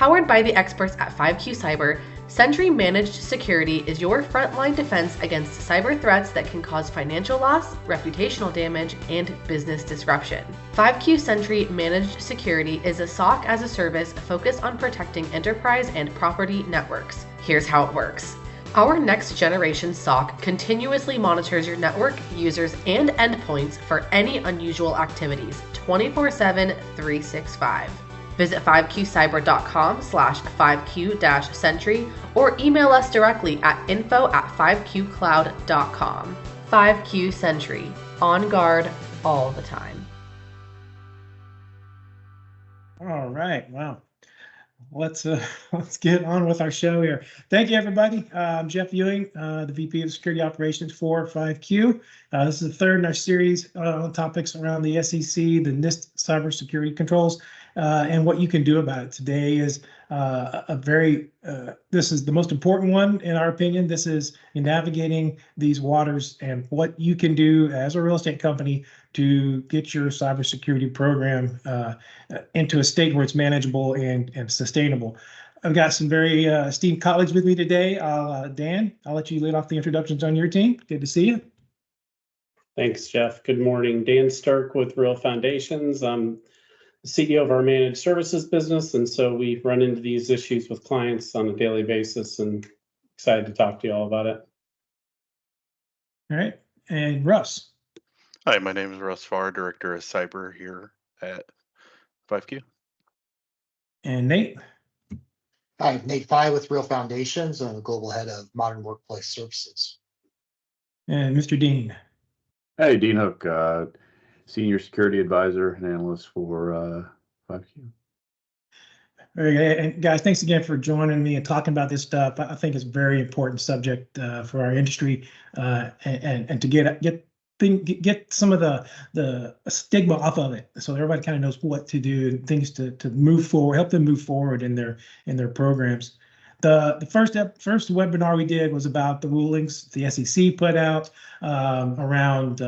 Powered by the experts at 5Q Cyber, Sentry Managed Security is your frontline defense against cyber threats that can cause financial loss, reputational damage, and business disruption. 5Q Sentry Managed Security is a SOC as a service focused on protecting enterprise and property networks. Here's how it works. Our next generation SOC continuously monitors your network, users, and endpoints for any unusual activities 24/7, 365. Visit 5qcyber.com/5q-sentry or email us directly at info@5qcloud.com. 5Q Sentry, on guard all the time. All right, wow. Let's get on with our show here. Thank you, everybody. I'm Jeff Ewing, the VP of Security Operations for 5Q. This is the third in our series on topics around the SEC, the NIST cybersecurity controls, and what you can do about it. Today is this is the most important one, in our opinion. This is in navigating these waters and what you can do as a real estate company to get your cybersecurity program into a state where it's manageable and sustainable. I've got some very esteemed colleagues with me today. Dan, I'll let you lead off the introductions on your team. Good to see you. Thanks, Jeff. Good morning. Dan Stark with Real Foundations. I'm the CEO of our managed services business, and so we run into these issues with clients on a daily basis, and excited to talk to you all about it. All right, and Russ. Hi, my name is Russ Farr, Director of Cyber here at 5Q. And Nate. Hi, Nate Fye with Real Foundations. I'm the Global Head of Modern Workplace Services. And Mr. Dean. Hey, Dean Hook, Senior Security Advisor and Analyst for 5Q. Very good. And guys, thanks again for joining me and talking about this stuff. I think it's a very important subject for our industry, and to get some of the stigma off of it, so everybody kind of knows what to do, things to move forward, help them move forward in their programs. The first webinar we did was about the rulings the SEC put out around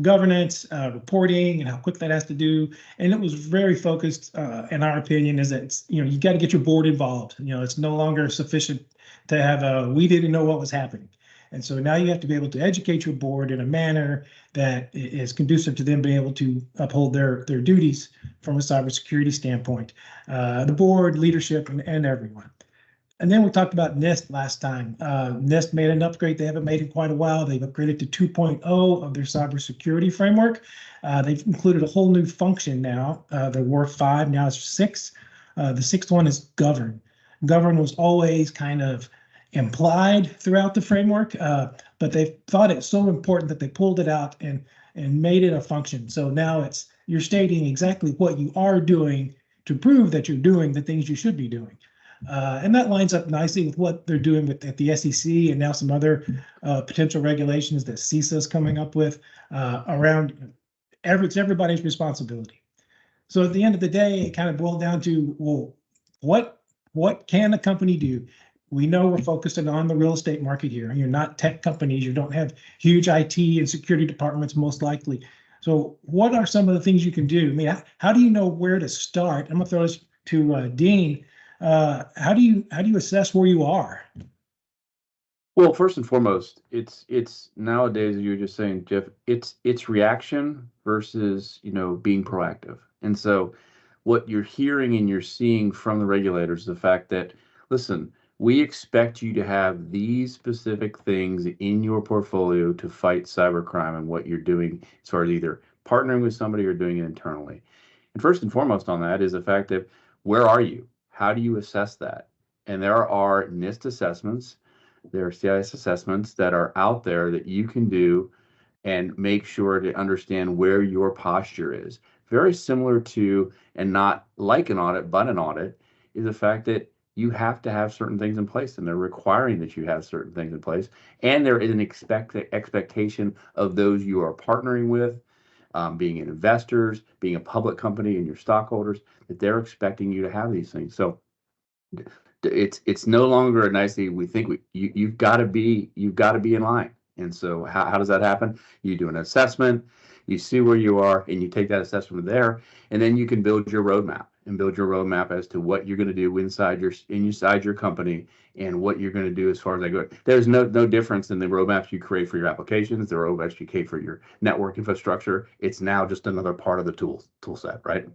governance, reporting, and how quick that has to do. And it was very focused, in our opinion, is that it's, you got to get your board involved. It's no longer sufficient to have we didn't know what was happening. And so now you have to be able to educate your board in a manner that is conducive to them being able to uphold their duties from a cybersecurity standpoint, the board, leadership, and everyone. And then we talked about NIST last time. NIST made an upgrade they haven't made in quite a while. They've upgraded to 2.0 of their cybersecurity framework. They've included a whole new function now. There were 5, now it's 6. The 6th one is govern. Govern was always kind of implied throughout the framework, but they thought it's so important that they pulled it out and made it a function. So now you're stating exactly what you are doing to prove that you're doing the things you should be doing. And that lines up nicely with what they're doing at the SEC and now some other potential regulations that CISA is coming up with around it's everybody's responsibility. So at the end of the day, it kind of boiled down to, well, what can a company do? We know we're focusing on the real estate market here. You're not tech companies. You don't have huge IT and security departments, most likely. So what are some of the things you can do? I mean, how do you know where to start? I'm going to throw this to Dean. How do you assess where you are? Well, first and foremost, it's nowadays, as you were just saying, Jeff, it's reaction versus being proactive. And so what you're hearing and you're seeing from the regulators is the fact that, listen, we expect you to have these specific things in your portfolio to fight cybercrime and what you're doing as far as either partnering with somebody or doing it internally. And first and foremost on that is the fact that where are you? How do you assess that? And there are NIST assessments, there are CIS assessments that are out there that you can do and make sure to understand where your posture is. Very similar to, and not like an audit, but an audit, is the fact that you have to have certain things in place, and they're requiring that you have certain things in place. And there is an expectation of those you are partnering with, being investors, being a public company and your stockholders, that they're expecting you to have these things. So it's no longer a nicety. We think you've got to be in line. And so how does that happen? You do an assessment, you see where you are, and you take that assessment there, and then you can build your roadmap. and build your roadmap as to what you're going to do inside your company and what you're going to do as far as that goes. There's no difference in the roadmaps you create for your applications, the roadmaps you create for your network infrastructure. It's now just another part of the tool set, right?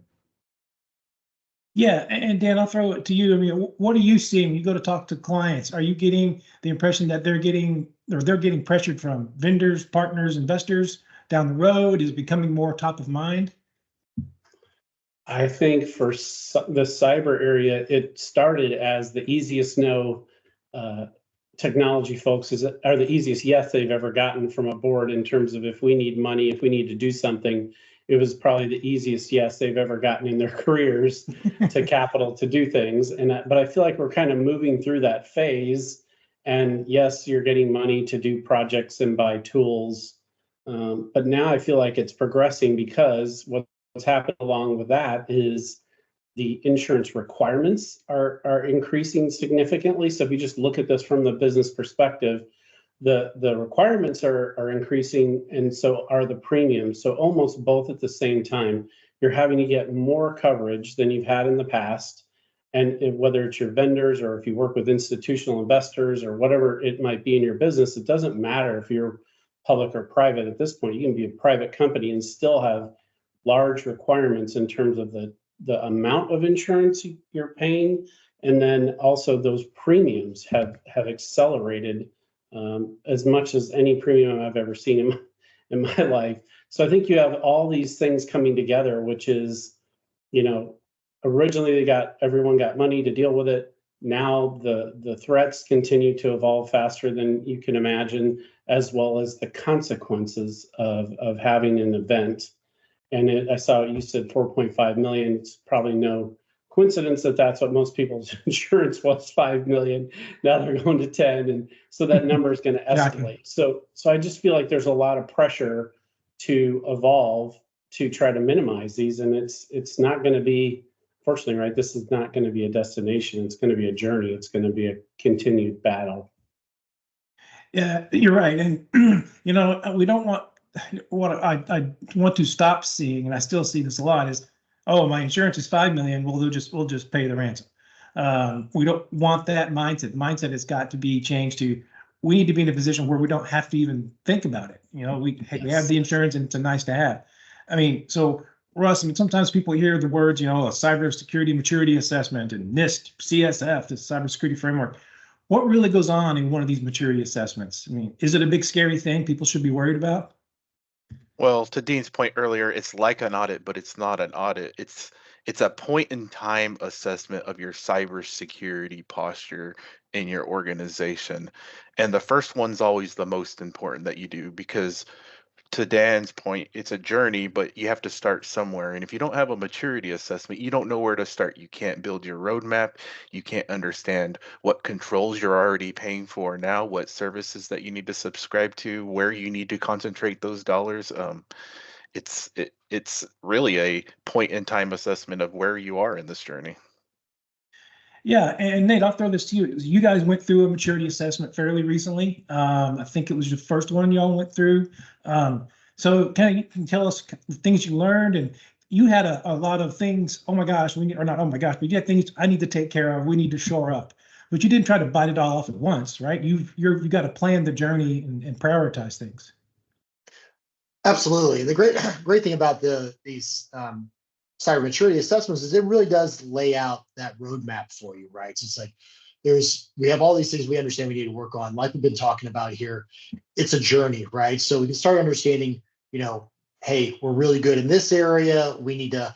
Yeah, and Dan, I'll throw it to you. I mean, what are you seeing when you go to talk to clients? Are you getting the impression that they're getting pressured from vendors, partners, investors down the road? Is it becoming more top of mind? I think for the cyber area, it started as the easiest no. Technology folks are the easiest yes they've ever gotten from a board in terms of if we need money, if we need to do something. It was probably the easiest yes they've ever gotten in their careers to capital to do things. But I feel like we're kind of moving through that phase. And yes, you're getting money to do projects and buy tools. But now I feel like it's progressing because what's happened along with that is the insurance requirements are increasing significantly. So if you just look at this from the business perspective, the requirements are increasing, and so are the premiums. So almost both at the same time, you're having to get more coverage than you've had in the past. And whether it's your vendors or if you work with institutional investors or whatever it might be in your business, it doesn't matter if you're public or private at this point. You can be a private company and still have large requirements in terms of the amount of insurance you're paying, and then also those premiums have accelerated as much as any premium I've ever seen in my life. So I think you have all these things coming together, which is, originally everyone got money to deal with it. Now the threats continue to evolve faster than you can imagine, as well as the consequences of having an event. And I saw you said 4.5 million. It's probably no coincidence that that's what most people's insurance was, 5 million. Now they're going to 10. And so that number is going to escalate. So I just feel like there's a lot of pressure to evolve to try to minimize these. And it's not going to be, fortunately, right, this is not going to be a destination. It's going to be a journey. It's going to be a continued battle. Yeah, you're right. And, we don't want, what I want to stop seeing, and I still see this a lot, is, oh, my insurance is 5 million. Well, we'll just pay the ransom. We don't want that mindset. Mindset has got to be changed to, we need to be in a position where we don't have to even think about it. We have the insurance and it's a nice to have. I mean, so Russ, sometimes people hear the words, a cybersecurity maturity assessment and NIST CSF, the cybersecurity framework. What really goes on in one of these maturity assessments? I mean, is it a big scary thing people should be worried about? Well, to Dean's point earlier, it's like an audit, but it's not an audit. It's a point in time assessment of your cybersecurity posture in your organization. And the first one's always the most important that you do, because to Dan's point, it's a journey, but you have to start somewhere. And if you don't have a maturity assessment, you don't know where to start. You can't build your roadmap. You can't understand what controls you're already paying for now, what services that you need to subscribe to, where you need to concentrate those dollars. It's really a point in time assessment of where you are in this journey. Yeah, and Nate, I'll throw this to you. You guys went through a maturity assessment fairly recently. I think it was the first one y'all went through. So can you tell us the things you learned? And you had a lot of things, oh my gosh, but you had things I need to take care of, we need to shore up. But you didn't try to bite it all off at once, right? You've got to plan the journey and prioritize things. Absolutely. The great thing about these cyber maturity assessments is it really does lay out that roadmap for you, right? So it's like we have all these things we understand we need to work on, like we've been talking about here. It's a journey, right? So we can start understanding, hey, we're really good in this area. We need to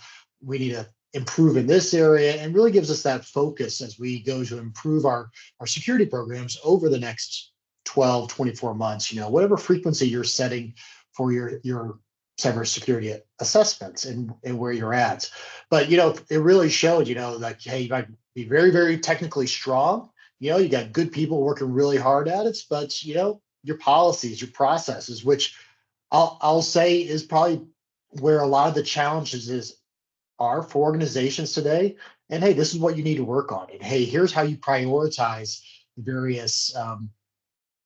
improve in this area, and really gives us that focus as we go to improve our security programs over the next 12, 24 months, whatever frequency you're setting for your cybersecurity assessments and where you're at. But, it really showed, like, hey, you might be very, very technically strong. You got good people working really hard at it, but, your policies, your processes, which I'll say is probably where a lot of the challenges are for organizations today. And hey, this is what you need to work on. And hey, here's how you prioritize various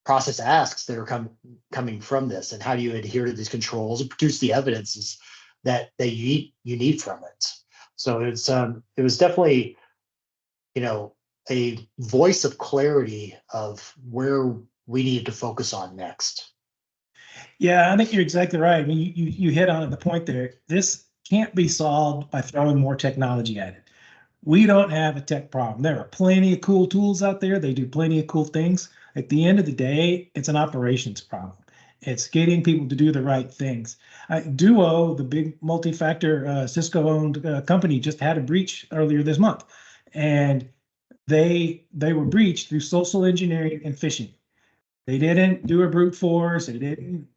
process asks that are coming from this, and how do you adhere to these controls and produce the evidences that you need from it. So it was definitely, a voice of clarity of where we needed to focus on next. Yeah, I think you're exactly right. I mean, you hit on the point there. This can't be solved by throwing more technology at it. We don't have a tech problem. There are plenty of cool tools out there. They do plenty of cool things. At the end of the day, it's an operations problem. It's getting people to do the right things. Duo, the big multi-factor Cisco-owned company, just had a breach earlier this month, and they were breached through social engineering and phishing. They didn't do a brute force. They didn't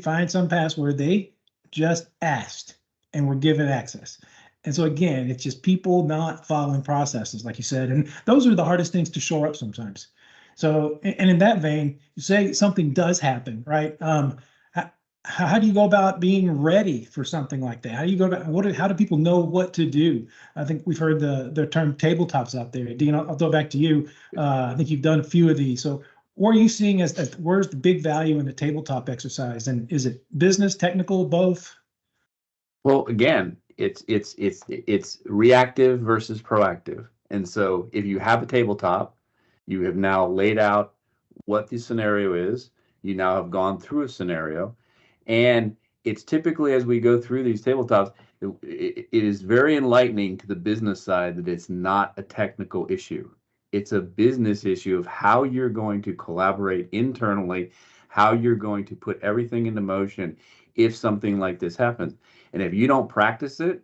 find some password. They just asked and were given access. And so again, it's just people not following processes, like you said, and those are the hardest things to shore up sometimes. So, and in that vein, you say something does happen, right? How do you go about being ready for something like that? How do you go about how do people know what to do? I think we've heard the term tabletops out there. Dean, I'll throw it back to you. I think you've done a few of these. So what are you seeing as where's the big value in the tabletop exercise? And is it business, technical, both? Well, again, it's reactive versus proactive. And so if you have a tabletop, you have now laid out what the scenario is. You now have gone through a scenario. And it's typically, as we go through these tabletops, it is very enlightening to the business side that it's not a technical issue. It's a business issue of how you're going to collaborate internally, how you're going to put everything into motion if something like this happens. And if you don't practice it,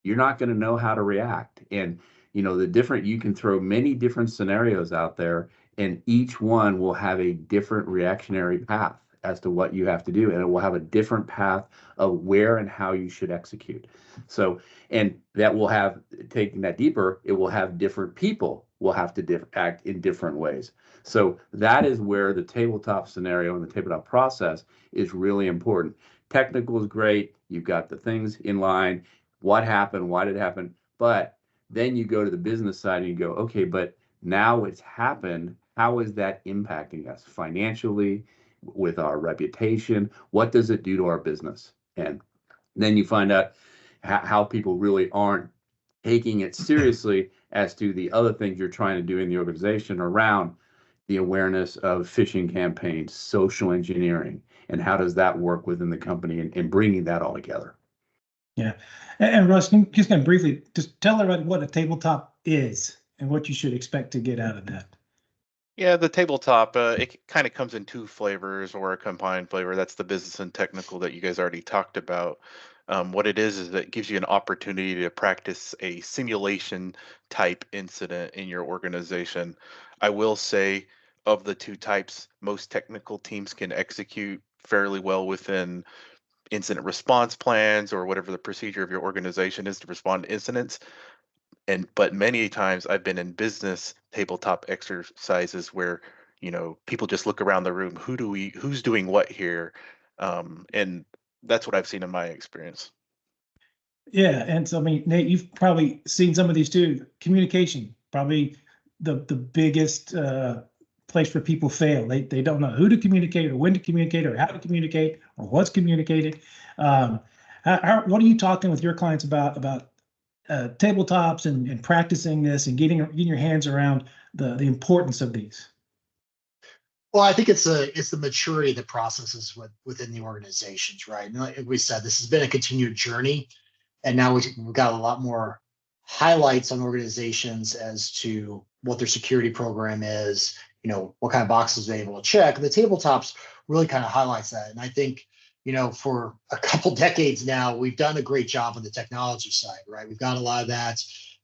you're not going to know how to react. And you can throw many different scenarios out there, and each one will have a different reactionary path as to what you have to do, and it will have a different path of where and how you should execute. So, and that will have, taking that deeper, it will have different people will have to act in different ways. So that is where the tabletop scenario and the tabletop process is really important. Technical is great. You've got the things in line. What happened? Why did it happen? But then you go to the business side and you go, okay, but now it's happened. How is that impacting us financially, with our reputation? What does it do to our business? And then you find out how people really aren't taking it seriously as to the other things you're trying to do in the organization around the awareness of phishing campaigns, social engineering, and how does that work within the company, and bringing that all together. Yeah. And Russ, can you just kind of briefly just tell everybody what a tabletop is and what you should expect to get out of that? Yeah, the tabletop, it kind of comes in two flavors or a combined flavor. That's the business and technical that you guys already talked about. What it is that it gives you an opportunity to practice a simulation type incident in your organization. I will say, of the two types, most technical teams can execute fairly well within incident response plans or whatever the procedure of your organization is to respond to incidents. But many times I've been in business tabletop exercises where people just look around the room, who's doing what here, and that's what I've seen in my experience. Yeah, and so I mean, Nate, you've probably seen some of these too. Communication, probably the biggest place where people fail. They don't know who to communicate or when to communicate or how to communicate or what's communicated. What are you talking with your clients about tabletops and practicing this and getting your hands around the importance of these? Well, I think it's the maturity of the processes within the organizations, right? And like we said, this has been a continued journey, and now we've got a lot more highlights on organizations as to what their security program is, what kind of boxes they're able to check. And the tabletops really kind of highlights that. And I think, for a couple decades now, we've done a great job on the technology side, right? We've got a lot of that,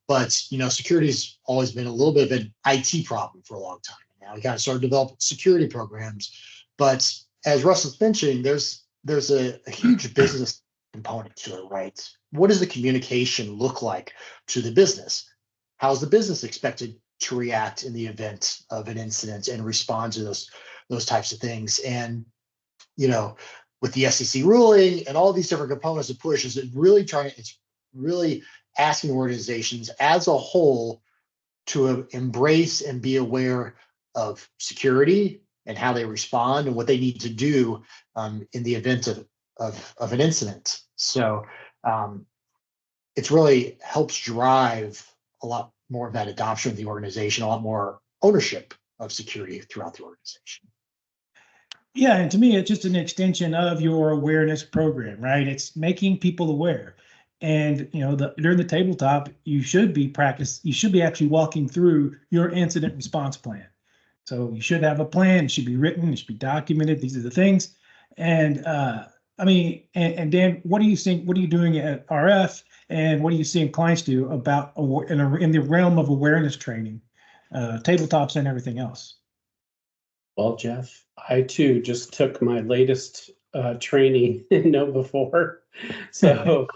but security's always been a little bit of an IT problem for a long time. Now we kind of started developing security programs, but as Russell's mentioning, there's a huge business component to it, right? What does the communication look like to the business? How is the business expected to react in the event of an incident and respond to those types of things? And with the SEC ruling and all these different components of push, it's really asking organizations as a whole to embrace and be aware of security and how they respond and what they need to do in the event of an incident. So it's really helps drive a lot more of that adoption of the organization, a lot more ownership of security throughout the organization. Yeah, and to me, it's just an extension of your awareness program, right? It's making people aware. And during the tabletop, you should be actually walking through your incident response plan. So you should have a plan. It should be written. It should be documented. These are the things. And and Dan, what do you think? What are you doing at RF? And what are you seeing clients do about in the realm of awareness training, tabletops and everything else? Well, Jeff, I too just took my latest training in KnowBe4. So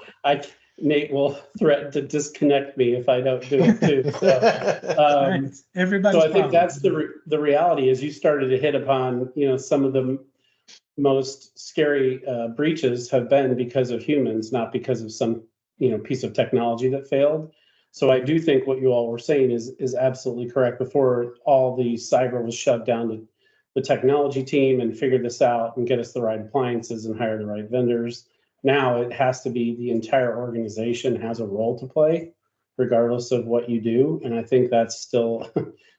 Nate will threaten to disconnect me if I don't do it too. So, Everybody's so I think problem. that's the reality is you started to hit upon, some of the most scary breaches have been because of humans, not because of some, piece of technology that failed. So I do think what you all were saying is absolutely correct. Before all the cyber was shut down to the technology team and figure this out and get us the right appliances and hire the right vendors. Now it has to be the entire organization has a role to play, regardless of what you do. And I think that's still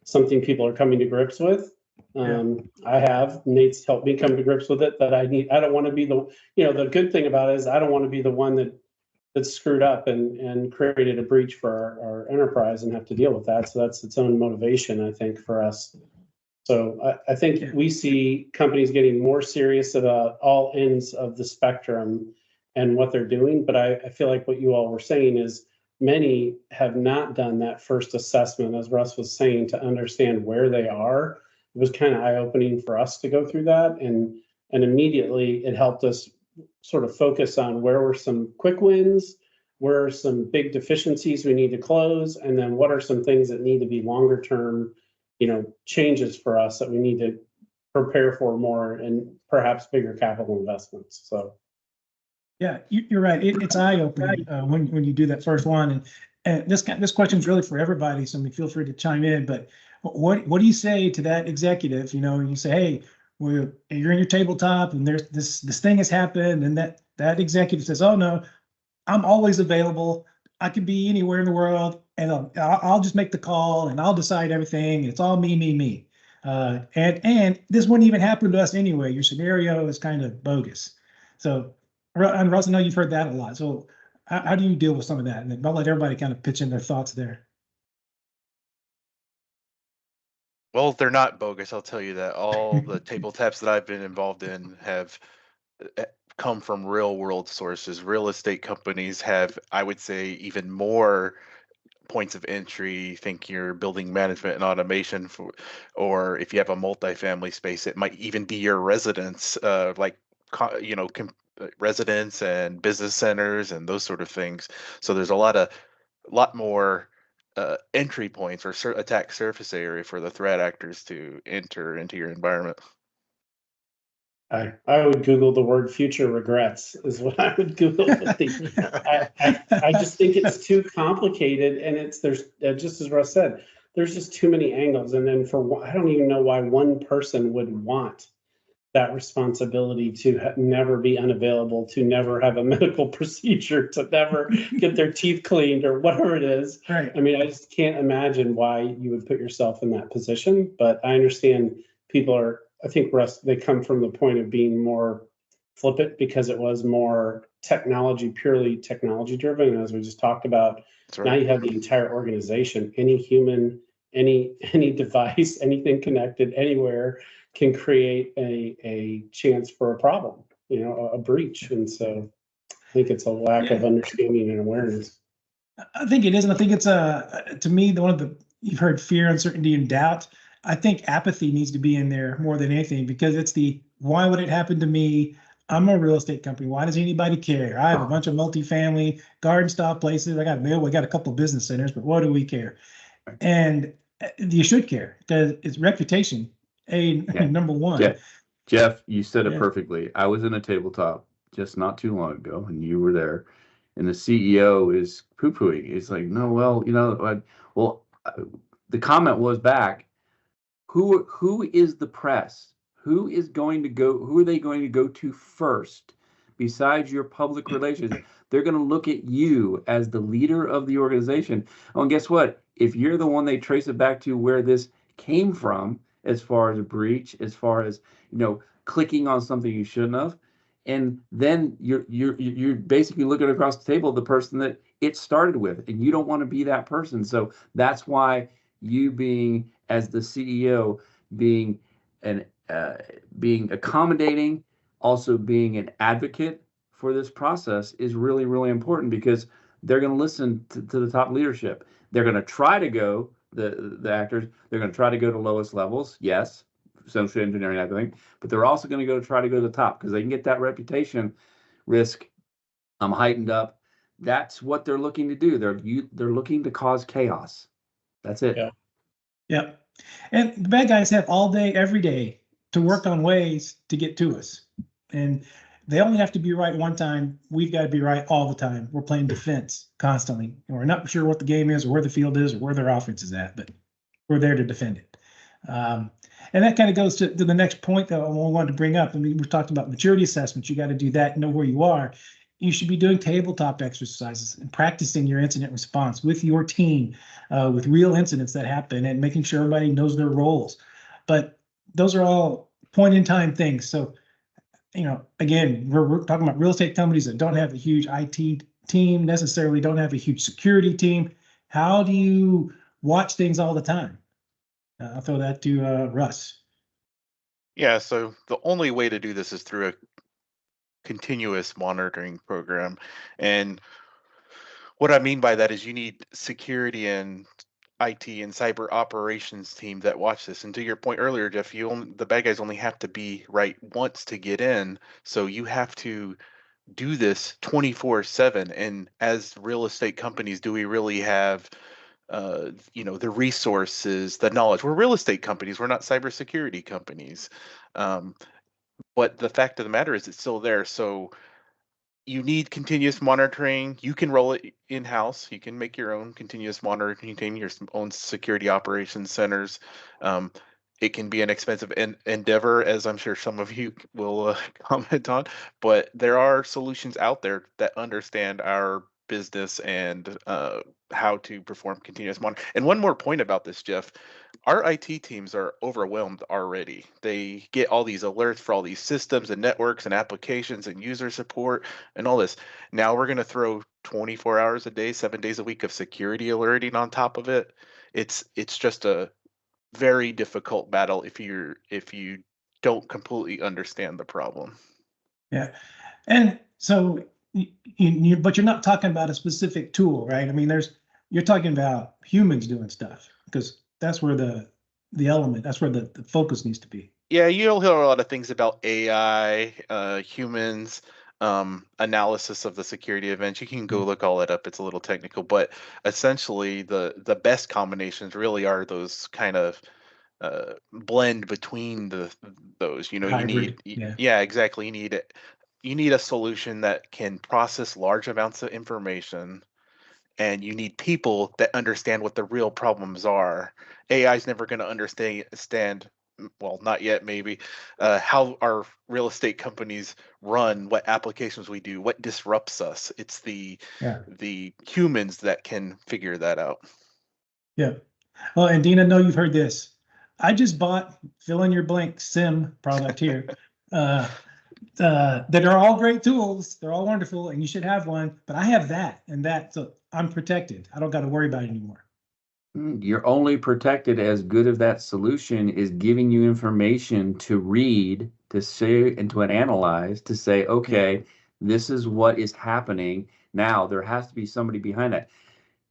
something people are coming to grips with. Nate's helped me come to grips with it, that I don't want to be the good thing about it is I don't want to be the one that's screwed up and created a breach for our enterprise and have to deal with that. So that's its own motivation, I think, for us. So I think we see companies getting more serious about all ends of the spectrum and what they're doing. But I feel like what you all were saying is many have not done that first assessment, as Russ was saying, to understand where they are. It was kind of eye-opening for us to go through that. And immediately it helped us sort of focus on where were some quick wins, where are some big deficiencies we need to close, and then what are some things that need to be longer term changes for us that we need to prepare for more and perhaps bigger capital investments. So, yeah, you're right. It's eye-opening when you do that first one. And this question is really for everybody, so feel free to chime in. But what do you say to that executive? You say, hey, well, you're in your tabletop, and there's this thing has happened, and that executive says, oh no, I'm always available. I could be anywhere in the world, and I'll just make the call, and I'll decide everything. It's all me. And this wouldn't even happen to us anyway. Your scenario is kind of bogus. So, and Russ, I know you've heard that a lot. So, how do you deal with some of that? And I'll let everybody kind of pitch in their thoughts there. Well, they're not bogus. I'll tell you that. All the tabletops that I've been involved in have come from real world sources. Real estate companies have, I would say, even more points of entry. Think your building management and automation or if you have a multifamily space, it might even be your residence, residents and business centers and those sort of things. So there's a lot more entry points or attack surface area for the threat actors to enter into your environment. I would Google the word future regrets is what I would Google. I just think it's too complicated, and there's just as Russ said, there's just too many angles. And then I don't even know why one person would want that responsibility to never be unavailable, to never have a medical procedure, to never get their teeth cleaned or whatever it is. Right. I mean, I just can't imagine why you would put yourself in that position, but I understand I think Russ, they come from the point of being more flippant because it was more purely technology driven. And as we just talked about, Now you have the entire organization, any human, any device, anything connected anywhere can create a chance for a problem, a breach. And so I think it's a lack of understanding and awareness. I think it is. And I think it's to me, you've heard fear, uncertainty, and doubt. I think apathy needs to be in there more than anything, because it's why would it happen to me? I'm a real estate company. Why does anybody care? I have a bunch of multifamily garden style places. We got a couple of business centers, but what do we care? And you should care, because it's reputation. Number one. Jeff, you said it perfectly. I was in a tabletop just not too long ago, and you were there, and the CEO is poo-pooing. It's like, no, well, the comment was back, who is the press? Who are they going to go to first? besides your public relations, they're going to look at you as the leader of the organization. Oh, and guess what? If you're the one they trace it back to where this came from, as far as a breach, as far as, clicking on something you shouldn't have, and then you're basically looking across the table at the person that it started with, and you don't want to be that person. So that's why you, being as the CEO, being being accommodating, also being an advocate for this process is really, really important, because they're going to listen to the top leadership. They're going to try to go, the actors, they're going to try to go to lowest levels, yes, social engineering, everything, but they're also going to try to go to the top, because they can get that reputation risk heightened up. That's what they're looking to do. They're looking to cause chaos. That's it. Yeah. Yep. And the bad guys have all day, every day to work on ways to get to us. And they only have to be right one time. We've got to be right all the time. We're playing defense constantly. And we're not sure what the game is or where the field is or where their offense is at, but we're there to defend it. And that kind of goes to the next point that I wanted to bring up. I mean, we've talked about maturity assessments. You got to do that, know where you are. You should be doing tabletop exercises and practicing your incident response with your team, with real incidents that happen, and making sure everybody knows their roles. But those are all point in time things. So, again, we're talking about real estate companies that don't have a huge IT team, necessarily don't have a huge security team. How do you watch things all the time? I'll throw that to Russ. Yeah, so the only way to do this is through a continuous monitoring program. And what I mean by that is you need security and IT and cyber operations team that watch this. And to your point earlier, Jeff, the bad guys only have to be right once to get in. So you have to do this 24/7. And as real estate companies, do we really have the resources, the knowledge? We're real estate companies, we're not cybersecurity companies. But the fact of the matter is it's still there. So you need continuous monitoring. You can roll it in-house. You can make your own continuous monitoring, contain your own security operations centers. It can be an expensive endeavor, as I'm sure some of you will comment on, but there are solutions out there that understand our business and how to perform continuous monitoring. And one more point about this, Jeff, our IT teams are overwhelmed already. They get all these alerts for all these systems and networks and applications and user support and all this. Now we're going to throw 24 hours a day, 7 days a week of security alerting on top of it. It's just a very difficult battle if you don't completely understand the problem. Yeah. And so but you're not talking about a specific tool, right? I mean, you're talking about humans doing stuff, because that's where the element, that's where the focus needs to be. Yeah, you'll hear a lot of things about AI, humans, analysis of the security events. You can go look all that up. It's a little technical, but essentially the best combinations really are those kind of blend between those. Hybrid, you need yeah. yeah, exactly. You need a solution that can process large amounts of information, and you need people that understand what the real problems are. AI is never going to understand, well, not yet, maybe, how our real estate companies run, what applications we do, what disrupts us. It's the humans that can figure that out. Yeah. Well, and Dean, I know you've heard this. I just bought, fill in your blank, SIM product here. That are all great tools. They're all wonderful, and you should have one. But I have that, so I'm protected. I don't got to worry about it anymore. You're only protected as good as that solution is giving you information to read, to say, and to analyze, to say, okay, this is what is happening. Now there has to be somebody behind that.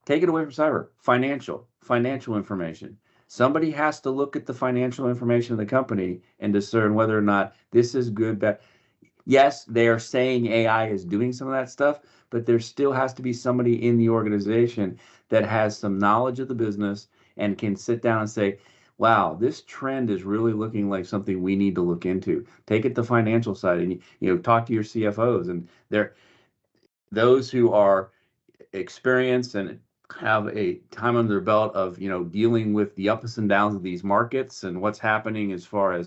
Take it away from cyber. Financial information. Somebody has to look at the financial information of the company and discern whether or not this is good, bad. Yes, they are saying AI is doing some of that stuff, but there still has to be somebody in the organization that has some knowledge of the business and can sit down and say, wow, this trend is really looking like something we need to look into. Take it to the financial side and talk to your CFOs, and those who are experienced and have a time under their belt of dealing with the ups and downs of these markets and what's happening as far as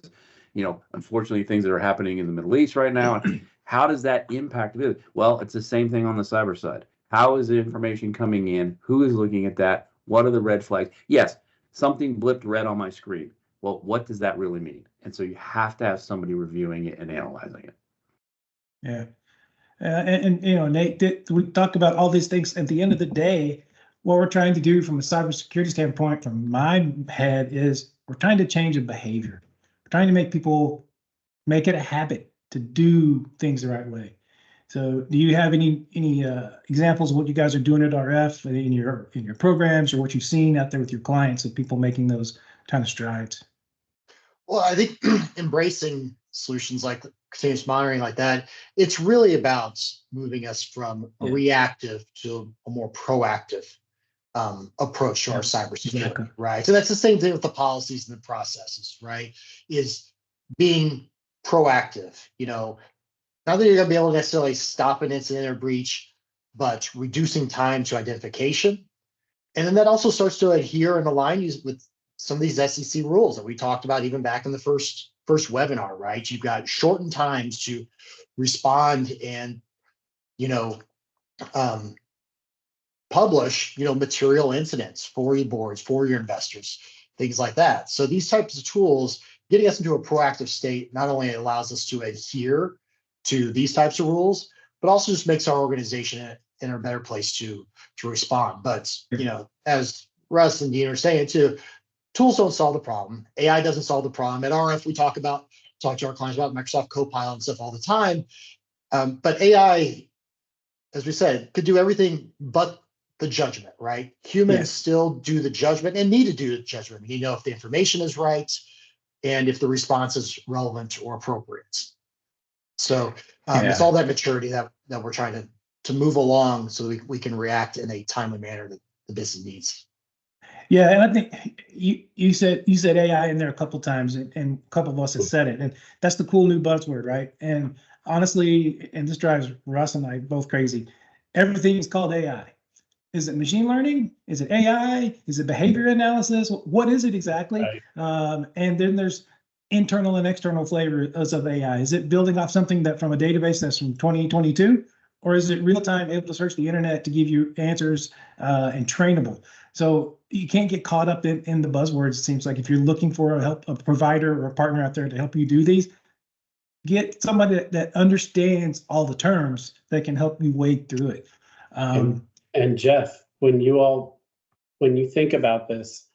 unfortunately things that are happening in the Middle East right now. How does that impact it? Well, it's the same thing on the cyber side. How is the information coming in? Who is looking at that? What are the red flags? Yes, something blipped red on my screen. Well, what does that really mean? And so you have to have somebody reviewing it and analyzing it. Yeah. And you know, Nate, we talked about all these things. At the end of the day, what we're trying to do from a cybersecurity standpoint, from my head, is we're trying to change a behavior. We're trying to make people make it a habit to do things the right way. So, do you have any examples of what you guys are doing at RF in your programs, or what you've seen out there with your clients of people making those kind of strides? Well, I think embracing solutions like continuous monitoring like that, it's really about moving us from a reactive to a more proactive approach to our cybersecurity, right? So that's the same thing with the policies and the processes, right? Is being proactive, not that you're going to be able to necessarily stop an incident or breach, but reducing time to identification. And then that also starts to adhere and align you with some of these SEC rules that we talked about even back in the first webinar, right? You've got shortened times to respond and, publish, material incidents for your boards, for your investors, things like that. So these types of tools, getting us into a proactive state, not only allows us to adhere to these types of rules, but also just makes our organization in a better place to respond. But, as Russ and Dean are saying too, tools don't solve the problem. AI doesn't solve the problem. At RF, we talk to our clients about Microsoft Copilot and stuff all the time. But AI, as we said, could do everything but the judgment, right? Humans still do the judgment and need to do the judgment. We need to know if the information is right and if the response is relevant or appropriate. So it's all that maturity that we're trying to move along so that we can react in a timely manner that the business needs. Yeah, and I think you said AI in there a couple times, and a couple of us have said it, and that's the cool new buzzword, right? And honestly, and this drives Russ and I both crazy, everything is called AI. Is it machine learning? Is it AI? Is it behavior analysis? What is it exactly? Right. And then there's internal and external flavors of AI. Is it building off something that from a database that's from 2022? Or is it real time, able to search the internet to give you answers and trainable? So you can't get caught up in the buzzwords. It seems like if you're looking for a provider or a partner out there to help you do these, get somebody that understands all the terms that can help you wade through it. And Jeff, when you think about this,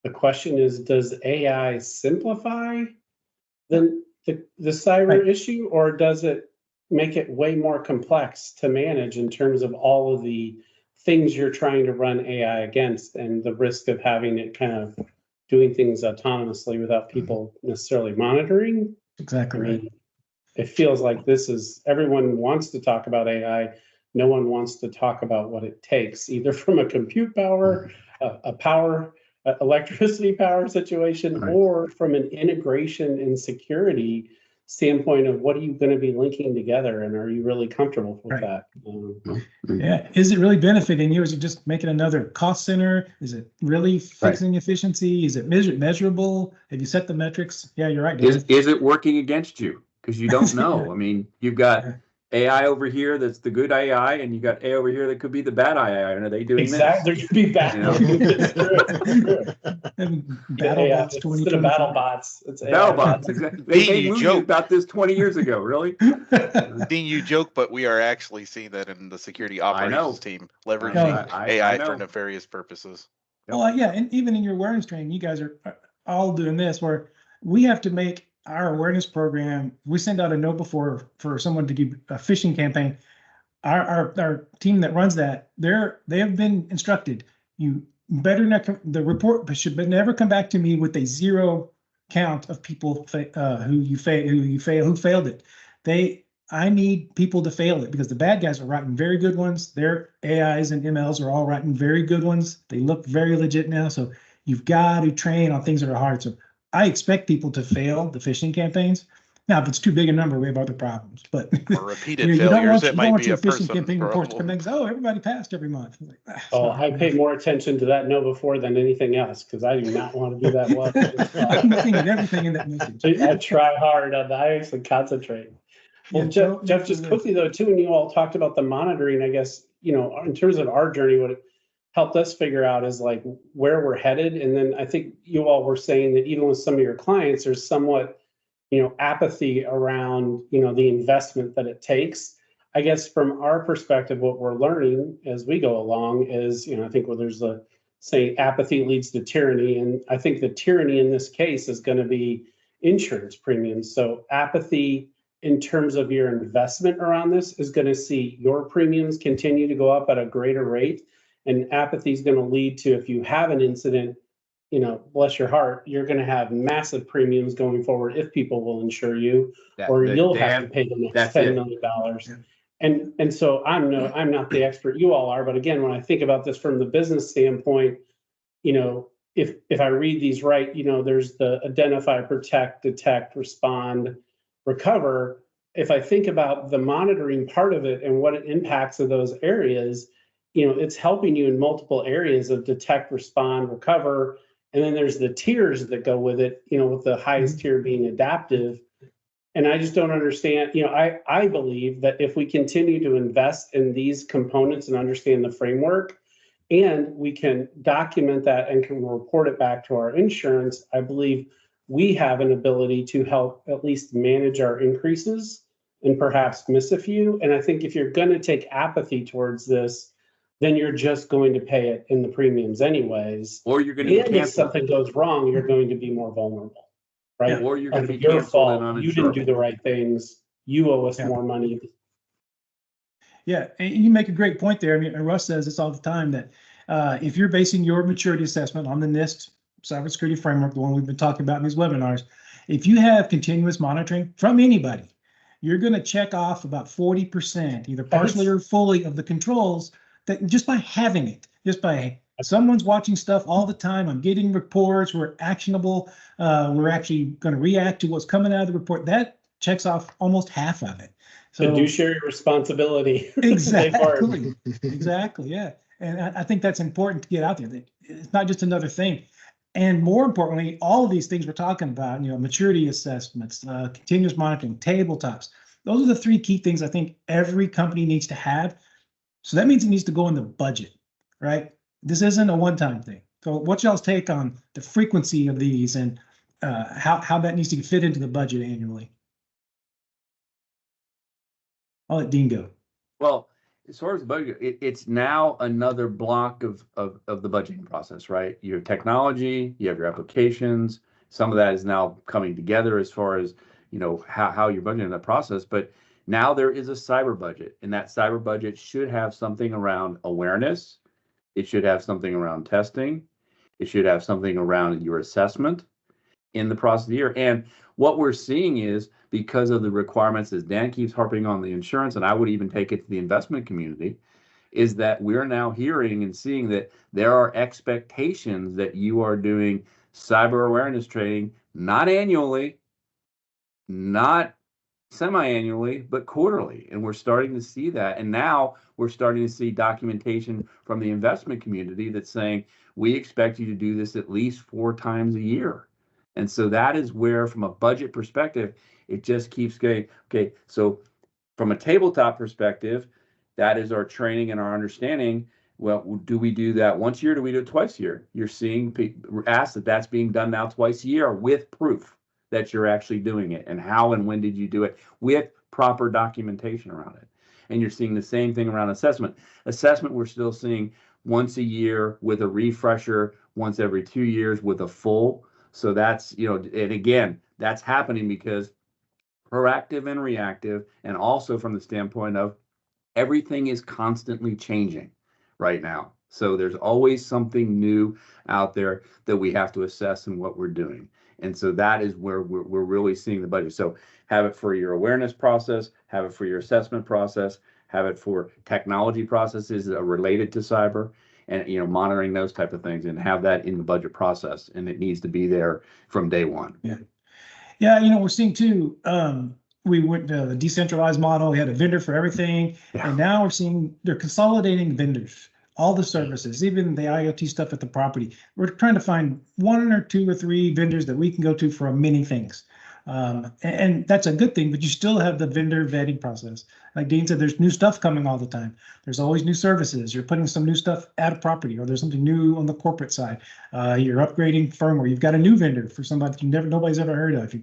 the question is, does AI simplify the cyber issue, or does it make it way more complex to manage in terms of all of the things you're trying to run AI against and the risk of having it kind of doing things autonomously without people necessarily monitoring? Exactly. I mean, it feels like everyone wants to talk about AI. No one wants to talk about what it takes, either from a compute power, electricity power situation, right, or from an integration and security standpoint of what are you going to be linking together, and are you really comfortable with that? Yeah, is it really benefiting you? Is it just making another cost center? Is it really fixing efficiency? Is it measurable? Have you set the metrics? Yeah, you're right. Is it working against you? Because you don't know. I mean, you've got AI over here that's the good AI, and you got AI over here that could be the bad AI. And are they doing exactly? There could be bad. BattleBots 2020. BattleBots. It's BattleBots. Exactly. They made movies about this 20 years ago. Really? Dean, you joke, but we are actually seeing that in the security operations team leveraging AI for nefarious purposes. Well, yeah, and even in your awareness training, you guys are all doing this, where we have to make our awareness program. We send out a note before for someone to do a phishing campaign. Our team that runs that, they have been instructed. You better not. The report should never come back to me with a zero count of people who failed it. I need people to fail it, because the bad guys are writing very good ones. Their AIs and MLs are all writing very good ones. They look very legit now. So you've got to train on things that are hard. So I expect people to fail the phishing campaigns. Now, if it's too big a number, we have other problems. But or repeated failures, it might be a phishing campaign reports come in. Everybody passed every month. I pay more attention to that no before than anything else, because I do not want to do that well. I'm thinking everything in that message. I try hard on that. I actually concentrate. Well, Yeah, Jeff, just quickly though, too, when you all talked about the monitoring, I guess, in terms of our journey, what it helped us figure out is like where we're headed. And then I think you all were saying that even with some of your clients, there's somewhat, apathy around, the investment that it takes. I guess from our perspective, what we're learning as we go along is, I think there's a saying, apathy leads to tyranny. And I think the tyranny in this case is going to be insurance premiums. So apathy in terms of your investment around this is going to see your premiums continue to go up at a greater rate. And apathy is going to lead to, if you have an incident, bless your heart, you're going to have massive premiums going forward if people will insure you, or you'll have to pay the next $10 million. And so I'm not the expert, you all are, but again, when I think about this from the business standpoint, if I read these right, there's the identify, protect, detect, respond, recover. If I think about the monitoring part of it and what it impacts of those areas, it's helping you in multiple areas of detect, respond, recover. And then there's the tiers that go with it, with the highest tier being adaptive. And I just don't understand, I believe that if we continue to invest in these components and understand the framework, and we can document that and can report it back to our insurance, I believe we have an ability to help at least manage our increases and perhaps miss a few. And I think if you're going to take apathy towards this, then you're just going to pay it in the premiums anyways. Or you're going to cancel. If something goes wrong, you're going to be more vulnerable, right? Yeah, or you're going to be your canceled fault. and uninsurable. You didn't do the right things. You owe us more money. Yeah, and you make a great point there. I mean, Russ says this all the time, that if you're basing your maturity assessment on the NIST Cybersecurity framework, the one we've been talking about in these webinars, if you have continuous monitoring from anybody, you're going to check off about 40%, either partially or fully, of the controls that just by having it, just by someone's watching stuff all the time. I'm getting reports. We're actionable. We're actually going to react to what's coming out of the report. That checks off almost half of it. So fiduciary responsibility. Exactly. Exactly. Yeah. And I think that's important to get out there. That it's not just another thing. And more importantly, all of these things we're talking about, maturity assessments, continuous monitoring, tabletops, those are the three key things I think every company needs to have. So that means it needs to go in the budget, right? This isn't a one-time thing. So what's y'all's take on the frequency of these and how that needs to fit into the budget annually? I'll let Dean go. Well, as far as the budget, it's now another block of the budgeting process, right? You have technology, you have your applications. Some of that is now coming together as far as, how you're budgeting that process. But now there is a cyber budget, and that cyber budget should have something around awareness. It should have something around testing. It should have something around your assessment in the process of the year. And what we're seeing is, because of the requirements, as Dan keeps harping on the insurance, and I would even take it to the investment community, is that we're now hearing and seeing that there are expectations that you are doing cyber awareness training, not annually, not semi-annually, but quarterly. And we're starting to see that. And now we're starting to see documentation from the investment community that's saying, we expect you to do this at least 4 times a year. And so that is where, from a budget perspective, it just keeps going. Okay, so from a tabletop perspective, that is our training and our understanding. Well, do we do that once a year? Do we do it twice a year? You're seeing people ask that that's being done now twice a year with proof that you're actually doing it, and how and when did you do it, with proper documentation around it. And you're seeing the same thing around assessment. Assessment, we're still seeing once a year with a refresher, once every 2 years with a full. So that's, and again, that's happening because proactive and reactive, and also from the standpoint of everything is constantly changing right now. So there's always something new out there that we have to assess in what we're doing. And so that is where we're really seeing the budget. So have it for your awareness process, have it for your assessment process, have it for technology processes that are related to cyber, and monitoring those type of things, and have that in the budget process. And it needs to be there from day one. Yeah, we're seeing too, we went to the decentralized model. We had a vendor for everything. Yeah. And now we're seeing they're consolidating vendors, all the services, even the IoT stuff at the property. We're trying to find 1 or 2 or 3 vendors that we can go to for many things. And that's a good thing, but you still have the vendor vetting process. Like Dean said, there's new stuff coming all the time. There's always new services. You're putting some new stuff out of property, or there's something new on the corporate side. You're upgrading firmware. You've got a new vendor for somebody that nobody's ever heard of.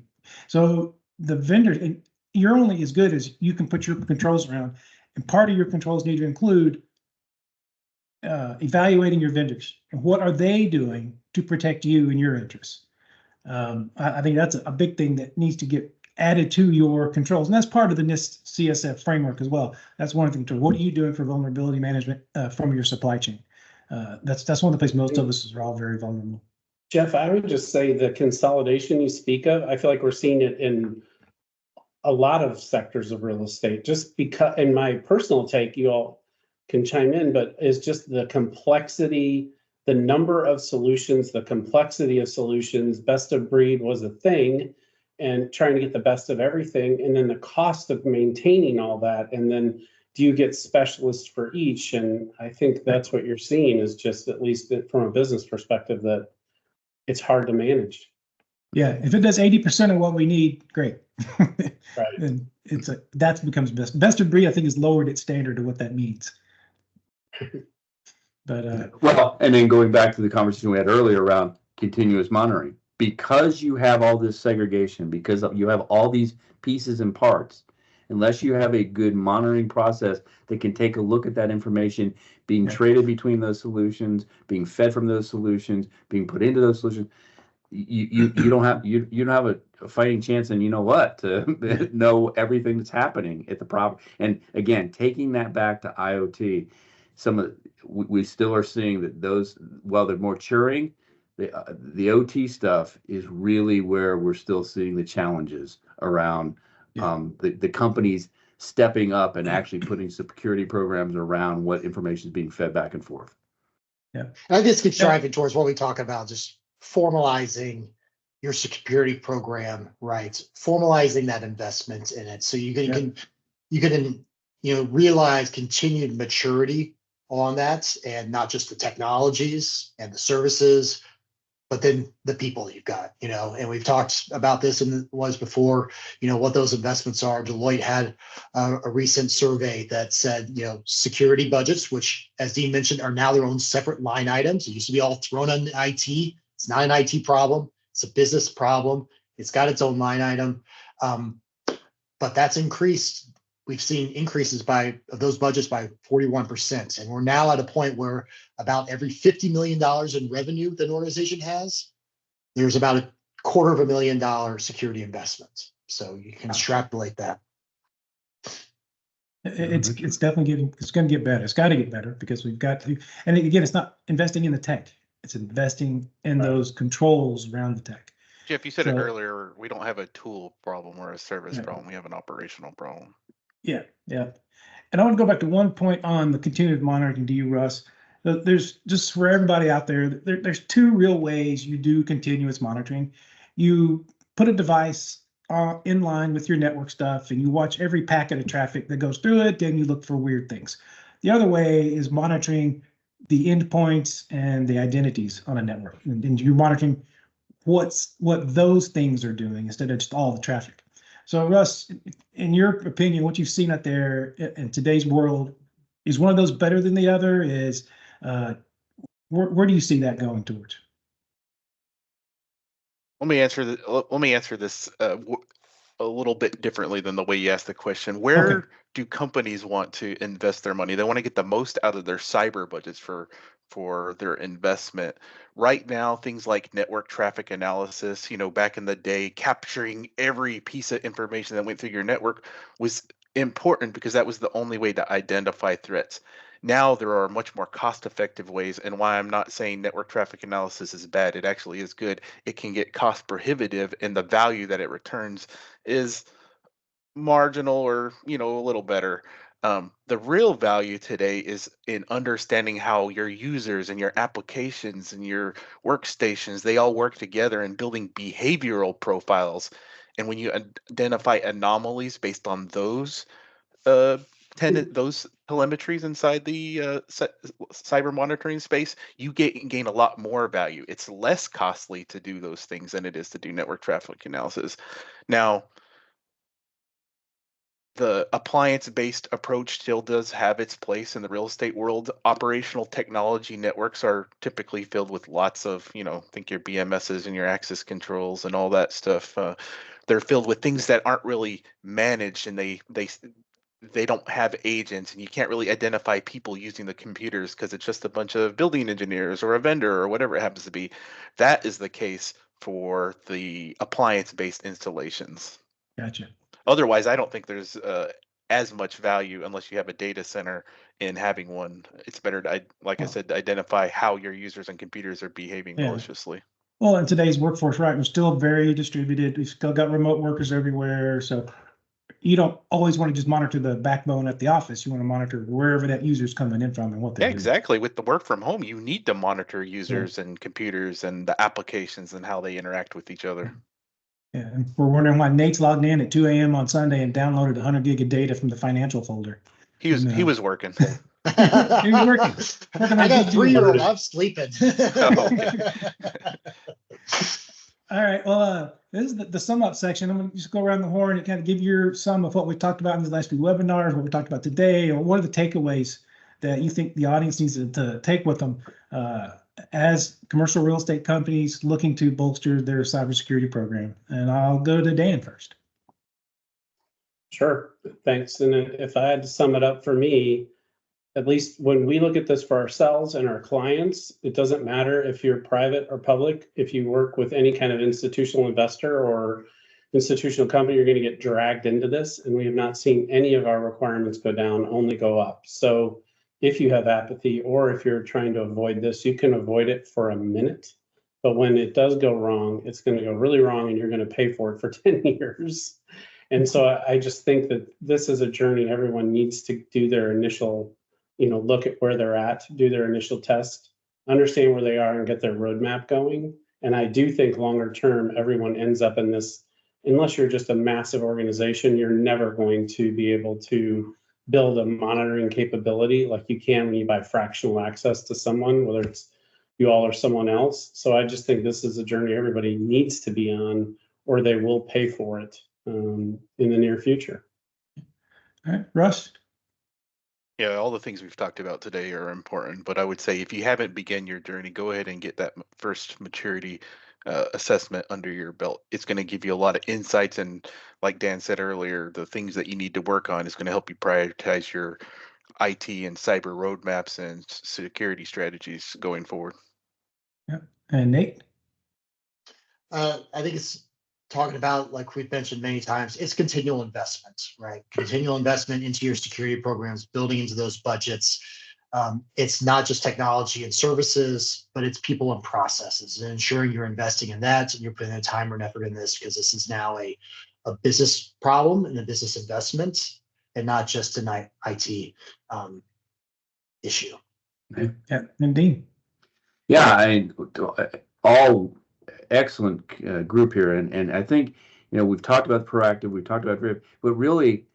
So the vendor, you're only as good as you can put your controls around. And part of your controls need to include evaluating your vendors and what are they doing to protect you and your interests. I think that's a big thing that needs to get added to your controls, and that's part of the NIST CSF framework as well. That's one of the things. What are you doing for vulnerability management from your supply chain? That's one of the places most of us are all very vulnerable. Jeff, I would just say the consolidation you speak of, I feel like we're seeing it in a lot of sectors of real estate. Just because, in my personal take, you all can chime in, but is just the complexity, the number of solutions, the complexity of solutions. Best of breed was a thing, and trying to get the best of everything, and then the cost of maintaining all that, and then do you get specialists for each? And I think that's what you're seeing is just, at least from a business perspective, that it's hard to manage. Yeah, if it does 80% of what we need, great. Right. And that becomes best. Best of breed, I think, has lowered its standard of what that means. But well, and then going back to the conversation we had earlier around continuous monitoring, because you have all this segregation, because you have all these pieces and parts, unless you have a good monitoring process that can take a look at that information being traded between those solutions, being fed from those solutions, being put into those solutions, you don't have a fighting chance, and you know what, to know everything that's happening at the proper. And again, taking that back to IoT, we still are seeing that those, while they're maturing, the OT stuff is really where we're still seeing the challenges around the companies stepping up and actually putting security programs around what information is being fed back and forth. Yeah, I think this keeps driving towards what we talk about, just formalizing your security program, right? Formalizing that investment in it, so you can realize continued maturity on that, and not just the technologies and the services, but then the people you've got, and we've talked about this and was before, what those investments are. Deloitte had a recent survey that said, security budgets, which, as Dean mentioned, are now their own separate line items. It used to be all thrown on IT. It's not an IT problem. It's a business problem. It's got its own line item. But that's increased. We've seen increases of those budgets by 41%. And we're now at a point where about every $50 million in revenue that an organization has, there's about $250,000 security investment. So you can extrapolate that. It's definitely it's going to get better. It's got to get better, because we've got to, and again, it's not investing in the tech. It's investing in those controls around the tech. Jeff, you said it earlier, we don't have a tool problem or a service problem. We have an operational problem. Yeah. And I want to go back to one point on the continuous monitoring to you, Russ. There's, just for everybody out there's two real ways you do continuous monitoring. You put a device in line with your network stuff, and you watch every packet of traffic that goes through it, then you look for weird things. The other way is monitoring the endpoints and the identities on a network, and you're monitoring what those things are doing instead of just all the traffic. So Russ, in your opinion, what you've seen out there in today's world, is one of those better than the other? Is where do you see that going towards? Let me answer this a little bit differently than the way you asked the question. Where do companies want to invest their money? They want to get the most out of their cyber budgets for their investment. Right now, things like network traffic analysis, back in the day, capturing every piece of information that went through your network was important, because that was the only way to identify threats. Now there are much more cost-effective ways, and why I'm not saying network traffic analysis is bad, it actually is good. It can get cost prohibitive, and the value that it returns is marginal, or a little better. The real value today is in understanding how your users and your applications and your workstations, they all work together, and building behavioral profiles. And when you identify anomalies based on those those telemetries inside the cyber monitoring space, you gain a lot more value. It's less costly to do those things than it is to do network traffic analysis. Now, the appliance-based approach still does have its place in the real estate world. Operational technology networks are typically filled with lots of, think your BMSs and your access controls and all that stuff. They're filled with things that aren't really managed, and they don't have agents, and you can't really identify people using the computers because it's just a bunch of building engineers or a vendor or whatever it happens to be. That is the case for the appliance-based installations. Gotcha. Otherwise, I don't think there's as much value unless you have a data center in having one. It's better to, I said, to identify how your users and computers are behaving maliciously. Well, in today's workforce, right, we're still very distributed. We've still got remote workers everywhere. So you don't always want to just monitor the backbone at the office. You want to monitor wherever that user's coming in from and what they're doing. Exactly. With the work from home, you need to monitor users and computers and the applications and how they interact with each other. Yeah, and we're wondering why Nate's logged in at 2 a.m. on Sunday and downloaded 100 gig of data from the financial folder. He was working. He was working. I got a 3-year-old. I'm sleeping. All right. Well, this is the sum up section. I'm going to just go around the horn and kind of give your sum of what we talked about in these last few webinars, what we talked about today, or what are the takeaways that you think the audience needs to take with them as commercial real estate companies looking to bolster their cybersecurity program. And I'll go to Dan first. Sure, thanks. And if I had to sum it up for me, at least when we look at this for ourselves and our clients, it doesn't matter if you're private or public. If you work with any kind of institutional investor or institutional company, you're going to get dragged into this. And we have not seen any of our requirements go down, only go up. So if you have apathy or if you're trying to avoid this, you can avoid it for a minute. But when it does go wrong, it's going to go really wrong and you're going to pay for it for 10 years. And so I just think that this is a journey. Everyone needs to do their initial, look at where they're at, do their initial test, understand where they are and get their roadmap going. And I do think longer term, everyone ends up in this, unless you're just a massive organization, you're never going to be able to build a monitoring capability like you can when you buy fractional access to someone, whether it's you all or someone else. So I just think this is a journey everybody needs to be on, or they will pay for it in the near future. All right, Russ. Yeah, all the things we've talked about today are important, but I would say if you haven't begun your journey, go ahead and get that first maturity assessment under your belt. It's going to give you a lot of insights, and like Dan said earlier, the things that you need to work on is going to help you prioritize your IT and cyber roadmaps and security strategies going forward. Yeah, and Nate? I think it's talking about, like we've mentioned many times, it's continual investment, right? Continual investment into your security programs, building into those budgets. It's not just technology and services, but it's people and processes, and ensuring you're investing in that and you're putting the time and effort in this, because this is now a business problem and a business investment and not just an IT issue. Yeah, and Dean. Yeah, all excellent group here, and I think we've talked about proactive, we've talked about but really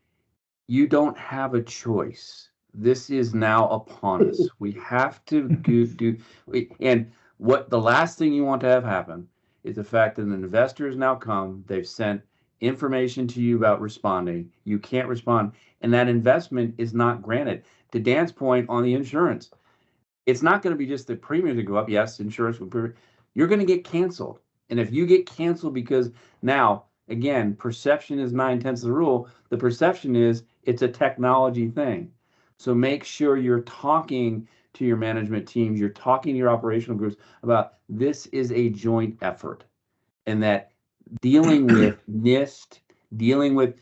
you don't have a choice. This is now upon us. We have to and what the last thing you want to have happen is the fact that an investor has now come, they've sent information to you about responding, you can't respond, and that investment is not granted. To Dan's point on the insurance, it's not going to be just the premiums that go up. Yes, insurance will, you're going to get canceled. And if you get canceled because now, again, perception is 9/10 of the rule, the perception is it's a technology thing. So make sure you're talking to your management teams, you're talking to your operational groups about this is a joint effort, and that dealing with NIST, dealing with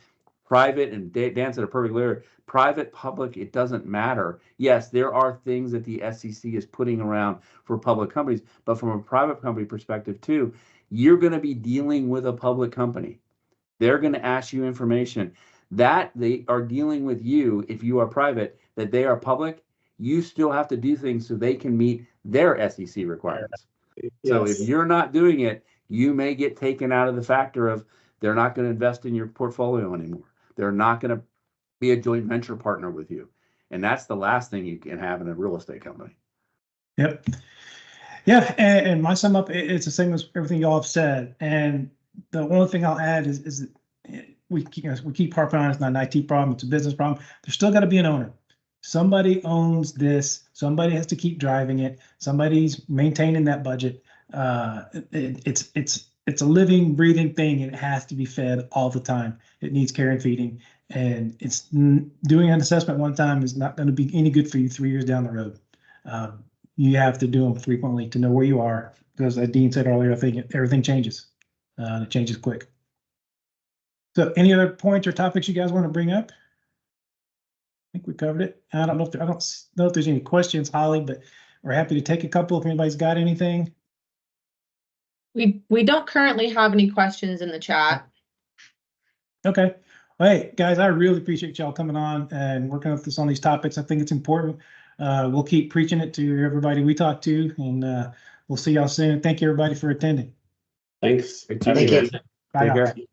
private, and Dan said a perfect layer, private, public, it doesn't matter. Yes, there are things that the SEC is putting around for public companies, but from a private company perspective too, you're going to be dealing with a public company. They're going to ask you information that they are dealing with you. If you are private, that they are public, you still have to do things so they can meet their SEC requirements. Yes. So if you're not doing it, you may get taken out of the factor of they're not going to invest in your portfolio anymore. They're not going to be a joint venture partner with you. And that's the last thing you can have in a real estate company. Yep. Yeah, and my sum up, it's the same as everything y'all have said. And the only thing I'll add is that we keep harping on it's not an IT problem, it's a business problem. There's still got to be an owner. Somebody owns this. Somebody has to keep driving it. Somebody's maintaining that budget. It's a living, breathing thing, and it has to be fed all the time. It needs care and feeding. And it's doing an assessment one time is not going to be any good for you 3 years down the road. You have to do them frequently to know where you are, because as Dean said earlier, I think everything changes. It changes quick. So any other points or topics you guys want to bring up? I think we covered it. I don't know if there's any questions, Holly, but we're happy to take a couple if anybody's got anything. We don't currently have any questions in the chat. Okay. Well, hey, guys, I really appreciate y'all coming on and working with us on these topics. I think it's important. We'll keep preaching it to everybody we talk to, and we'll see y'all soon. Thank you, everybody, for attending. Thanks. Thank you. Bye. Take care.